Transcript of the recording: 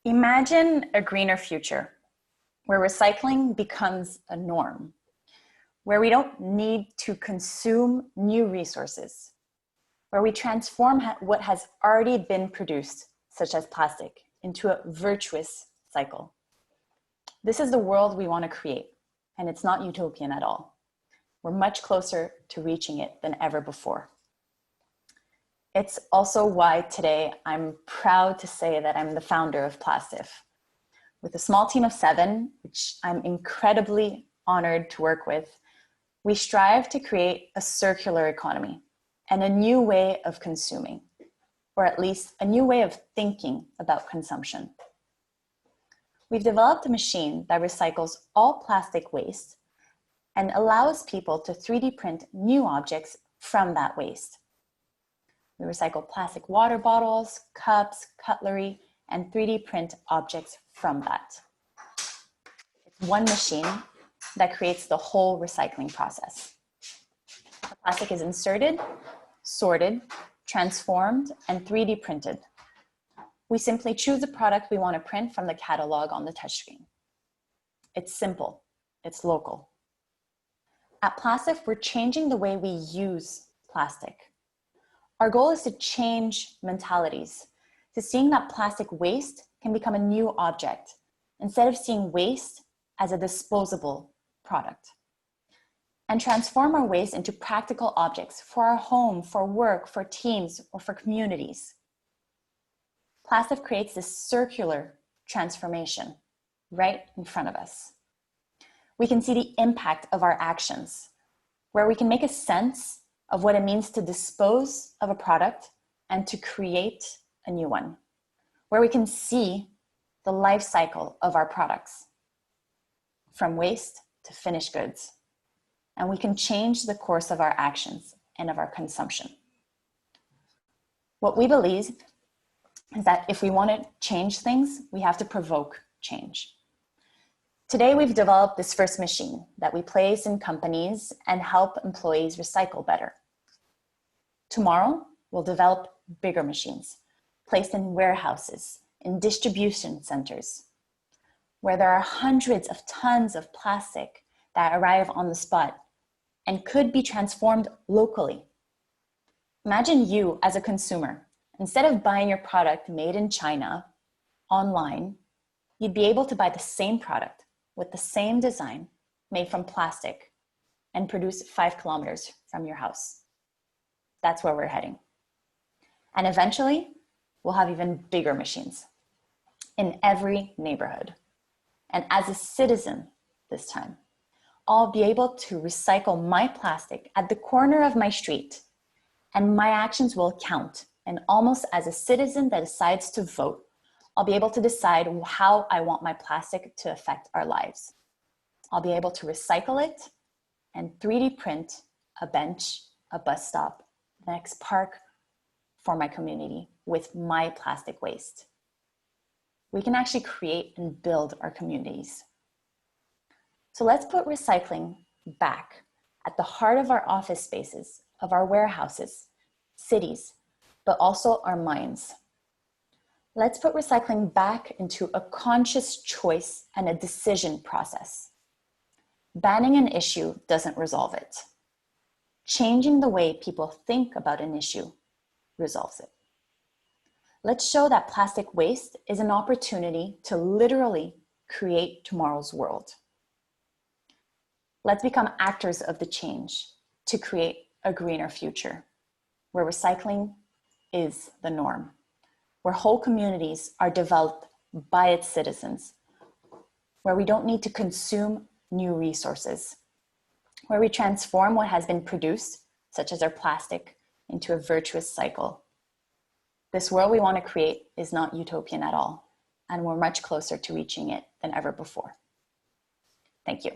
Imagine a greener future where recycling becomes a norm, where we don't need to consume new resources, where we transform what has already been produced, such as plastic, into a virtuous cycle. This is the world we want to create, and it's not utopian at all. We're much closer to reaching it than ever before. It's also why today I'm proud to say that I'm the founder of Plastif. With a small team of 7, which I'm incredibly honored to work with, we strive to create a circular economy and a new way of consuming, or at least a new way of thinking about consumption. We've developed a machine that recycles all plastic waste and allows people to 3D print new objects from that waste. We recycle plastic water bottles, cups, cutlery, and 3D print objects from that. It's one machine that creates the whole recycling process. The plastic is inserted, sorted, transformed, and 3D printed. We simply choose the product we want to print from the catalog on the touchscreen. It's simple, it's local. At Plastif, we're changing the way we use plastic. Our goal is to change mentalities, to seeing that plastic waste can become a new object, instead of seeing waste as a disposable product. And transform our waste into practical objects for our home, for work, for teams, or for communities. Plastif creates this circular transformation right in front of us. We can see the impact of our actions, where we can make a sense of what it means to dispose of a product and to create a new one, where we can see the life cycle of our products from waste to finished goods. And we can change the course of our actions and of our consumption. What we believe is that if we want to change things, we have to provoke change. Today, we've developed this first machine that we place in companies and help employees recycle better. Tomorrow, we'll develop bigger machines placed in warehouses, in distribution centers, where there are hundreds of tons of plastic that arrive on the spot and could be transformed locally. Imagine you as a consumer, instead of buying your product made in China online, you'd be able to buy the same product with the same design made from plastic and produced 5 kilometers from your house. That's where we're heading. And eventually, we'll have even bigger machines in every neighborhood. And as a citizen this time, I'll be able to recycle my plastic at the corner of my street, and my actions will count. And almost as a citizen that decides to vote, I'll be able to decide how I want my plastic to affect our lives. I'll be able to recycle it and 3D print a bench, a bus stop, the next park for my community with my plastic waste. We can actually create and build our communities. So let's put recycling back at the heart of our office spaces, of our warehouses, cities, but also our minds. Let's put recycling back into a conscious choice and a decision process. Banning an issue doesn't resolve it. Changing the way people think about an issue resolves it. Let's show that plastic waste is an opportunity to literally create tomorrow's world. Let's become actors of the change to create a greener future, where recycling is the norm, where whole communities are developed by its citizens, where we don't need to consume new resources, where we transform what has been produced, such as our plastic, into a virtuous cycle. This world we want to create is not utopian at all, and we're much closer to reaching it than ever before. Thank you.